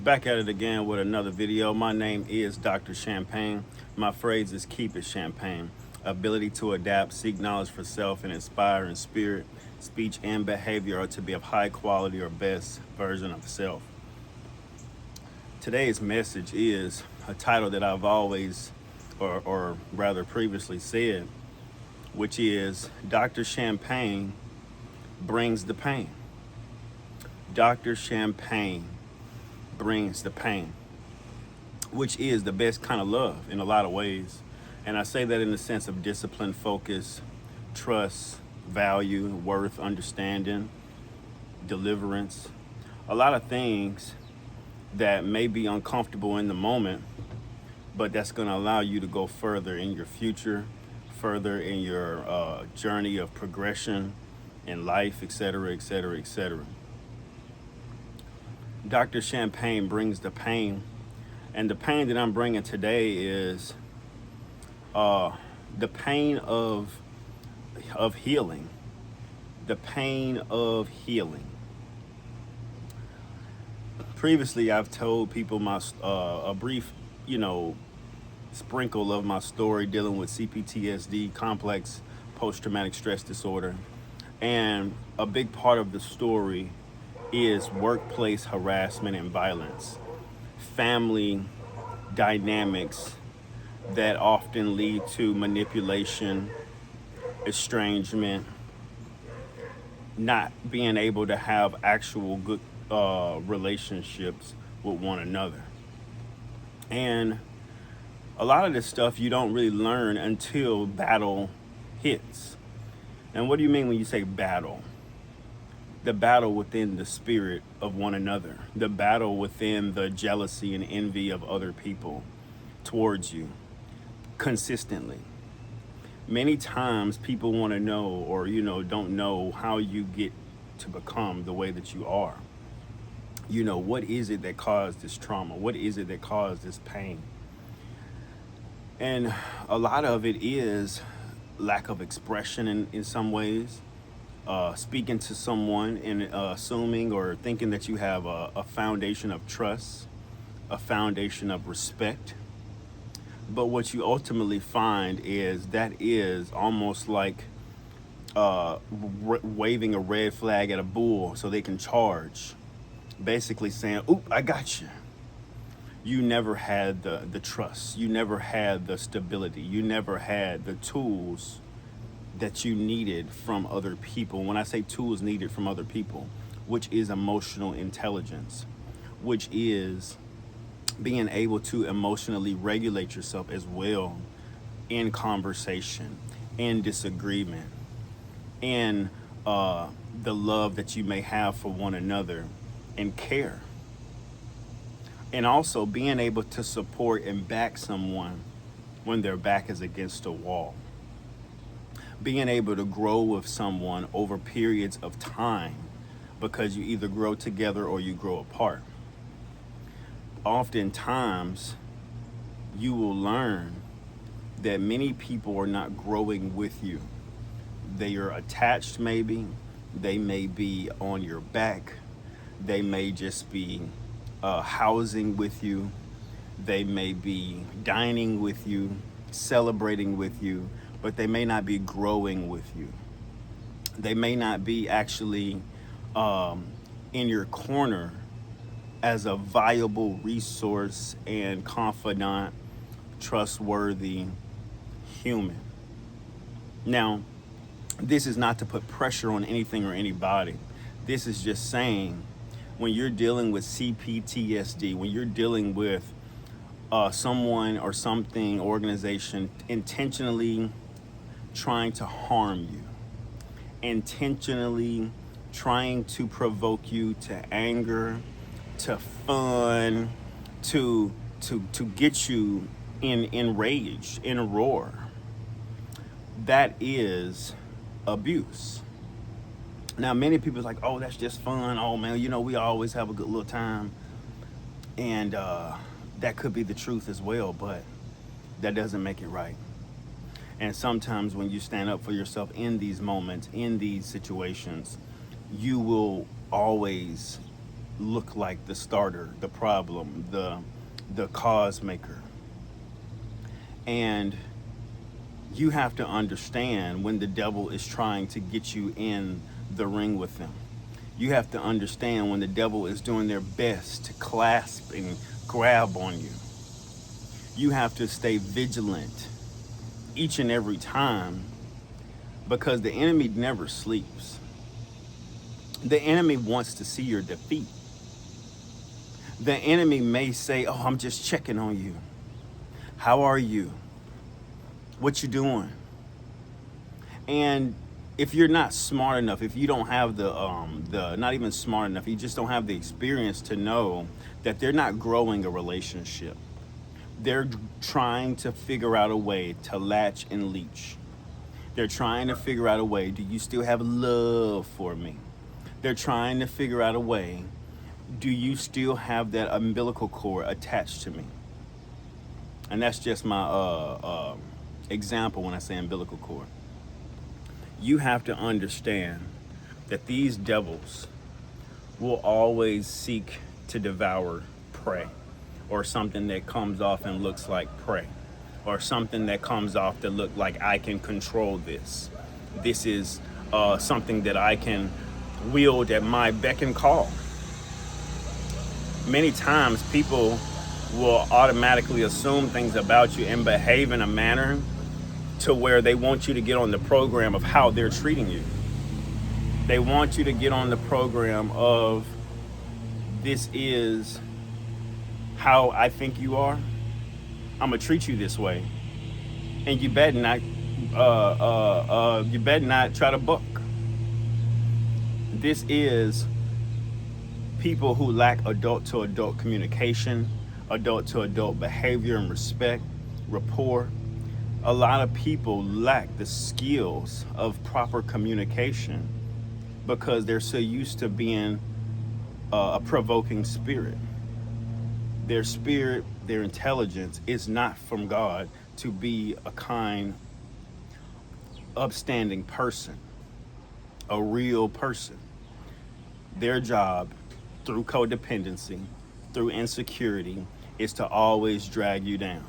Back at it again with another video. My name is Dr. Champagne. My phrase is keep it champagne. Ability to adapt, seek knowledge for self, and inspire in spirit, speech, and behavior are to be of high quality or best version of self. Today's message is a title that I've always, or rather previously said, which is Dr. Champagne brings the pain. Dr. Champagne brings the pain, which is the best kind of love in a lot of ways. And I say that in the sense of discipline, focus, trust, value, worth, understanding, deliverance. A lot of things that may be uncomfortable in the moment, but that's going to allow you to go further in your future, further in your journey of progression in life, etc., etc., etc. Dr. Champagne brings the pain, and the pain that I'm bringing today is the pain of healing, the pain of healing. Previously, I've told people my a brief, sprinkle of my story dealing with CPTSD, complex post-traumatic stress disorder, and a big part of the story is workplace harassment and violence, family dynamics that often lead to manipulation, estrangement, not being able to have actual good relationships with one another. And a lot of this stuff you don't really learn until battle hits. And what do you mean when you say battle? The battle within the spirit of one another, the battle within the jealousy and envy of other people towards you consistently. Many times people want to know or, don't know how you get to become the way that you are. What is it that caused this trauma? What is it that caused this pain? And a lot of it is lack of expression in some ways. Speaking to someone and assuming or thinking that you have a foundation of trust, a foundation of respect. But what you ultimately find is that is almost like waving a red flag at a bull so they can charge. Basically saying, oop, I got you. You never had the trust. You never had the stability. You never had the tools that you needed from other people. When I say tools needed from other people, which is emotional intelligence, which is being able to emotionally regulate yourself as well in conversation, in disagreement, in the love that you may have for one another and care. And also being able to support and back someone when their back is against a wall. Being able to grow with someone over periods of time because you either grow together or you grow apart. Oftentimes, you will learn that many people are not growing with you. They are attached maybe, they may be on your back, they may just be housing with you, they may be dining with you, celebrating with you, but they may not be growing with you. They may not be actually in your corner as a viable resource and confidant, trustworthy human. Now, this is not to put pressure on anything or anybody. This is just saying when you're dealing with CPTSD, when you're dealing with someone or something, organization intentionally trying to harm you, intentionally trying to provoke you to anger, to fun, to get you enraged, in a roar. That is abuse. Now, many people are like, oh, that's just fun. Oh, man, we always have a good little time. And that could be the truth as well, but that doesn't make it right. And sometimes when you stand up for yourself in these moments, in these situations, you will always look like the starter, the problem, the cause maker. And you have to understand when the devil is trying to get you in the ring with them. You have to understand when the devil is doing their best to clasp and grab on you. You have to stay vigilant each and every time, because the enemy never sleeps. The enemy wants to see your defeat. The enemy may say, "Oh, I'm just checking on you. How are you? What you doing?" And if you're not smart enough, if you don't have the not even smart enough, you just don't have the experience to know that they're not growing a relationship. They're trying to figure out a way to latch and leech. They're trying to figure out a way, do you still have love for me? They're trying to figure out a way, do you still have that umbilical cord attached to me? And that's just my example when I say umbilical cord. You have to understand that these devils will always seek to devour prey, or something that comes off and looks like prey, or something that comes off that look like I can control this. This is something that I can wield at my beck and call. Many times people will automatically assume things about you and behave in a manner to where they want you to get on the program of how they're treating you. They want you to get on the program of, this is how I think you are. I'm gonna treat you this way, and you better not try to buck. This is people who lack adult to adult communication, adult to adult behavior and respect, rapport. A lot of people lack the skills of proper communication because they're so used to being a provoking spirit. Their spirit, their intelligence is not from God to be a kind, upstanding person, a real person. Their job, through codependency, through insecurity, is to always drag you down.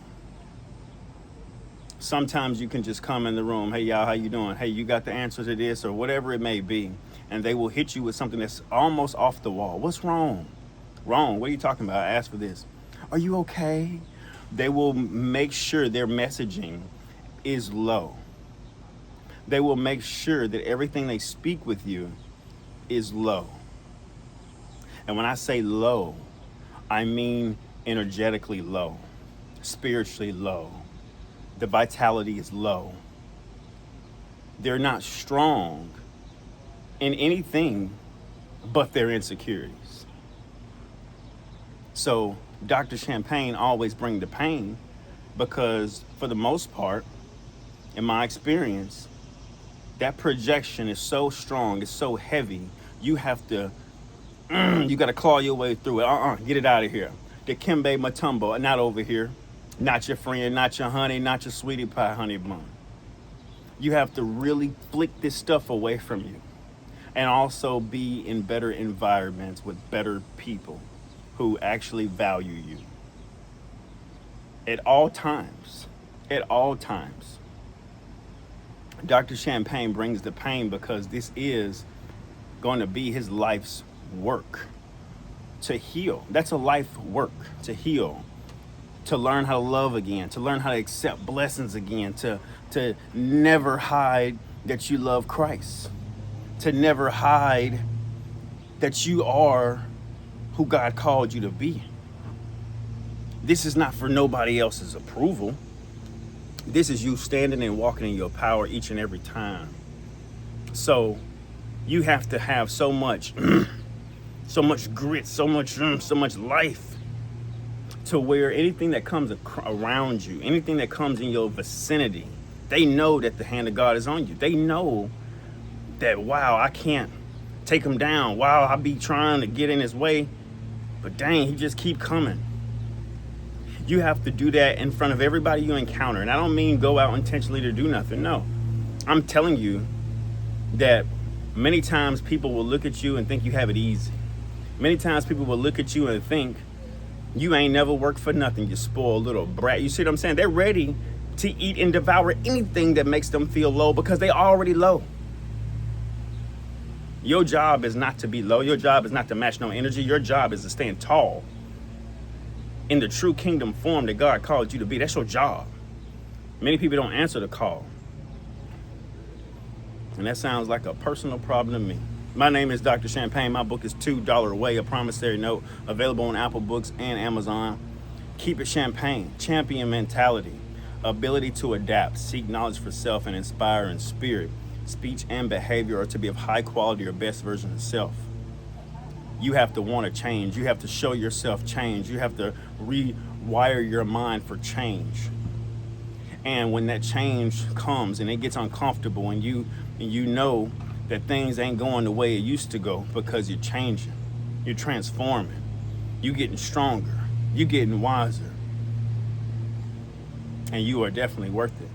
Sometimes you can just come in the room, "Hey y'all, how you doing? Hey, you got the answer to this," or whatever it may be, and they will hit you with something that's almost off the wall. "What's wrong?" "Wrong? What are you talking about? I asked for this." "Are you okay?" They will make sure their messaging is low. They will make sure that everything they speak with you is low. And when I say low, I mean energetically low, spiritually low. The vitality is low. They're not strong in anything but their insecurities. So Dr. Champagne always bring the pain, because for the most part, in my experience, that projection is so strong, it's so heavy, you have to, you got to claw your way through it. Get it out of here. Dikembe Mutombo, not over here. Not your friend, not your honey, not your sweetie pie honey bun. You have to really flick this stuff away from you, and also be in better environments with better people who actually value you. At all times, Dr. Champagne brings the pain, because this is going to be his life's work to heal. That's a life work, to heal, to learn how to love again, to learn how to accept blessings again, to never hide that you love Christ, to never hide that you are who God called you to be. This is not for nobody else's approval. This is you standing and walking in your power each and every time. So you have to have so much so much grit, so much life, to where anything that comes around you, anything that comes in your vicinity, they know that the hand of God is on you. They know that, wow, I can't take him down. Wow, I be trying to get in his way, but dang, he just keep coming. You have to do that in front of everybody you encounter. And I don't mean go out intentionally to do nothing. No, I'm telling you that many times people will look at you and think you have it easy. Many times people will look at you and think you ain't never worked for nothing, you spoiled little brat. You see what I'm saying? They're ready to eat and devour anything that makes them feel low because they already low. Your job is not to be low. Your job is not to match no energy. Your job is to stand tall in the true kingdom form that God called you to be. That's your job. Many people don't answer the call. And that sounds like a personal problem to me. My name is Dr. Champagne. My book is $2 Away, a promissory note, available on Apple Books and Amazon. Keep it champagne. Champion mentality. Ability to adapt. Seek knowledge for self and inspire in spirit. Speech and behavior are to be of high quality or best version of self. You have to want to change. You have to show yourself change. You have to rewire your mind for change. And when that change comes and it gets uncomfortable and you know that things ain't going the way it used to go because you're changing, you're transforming, you're getting stronger, you're getting wiser, and you are definitely worth it.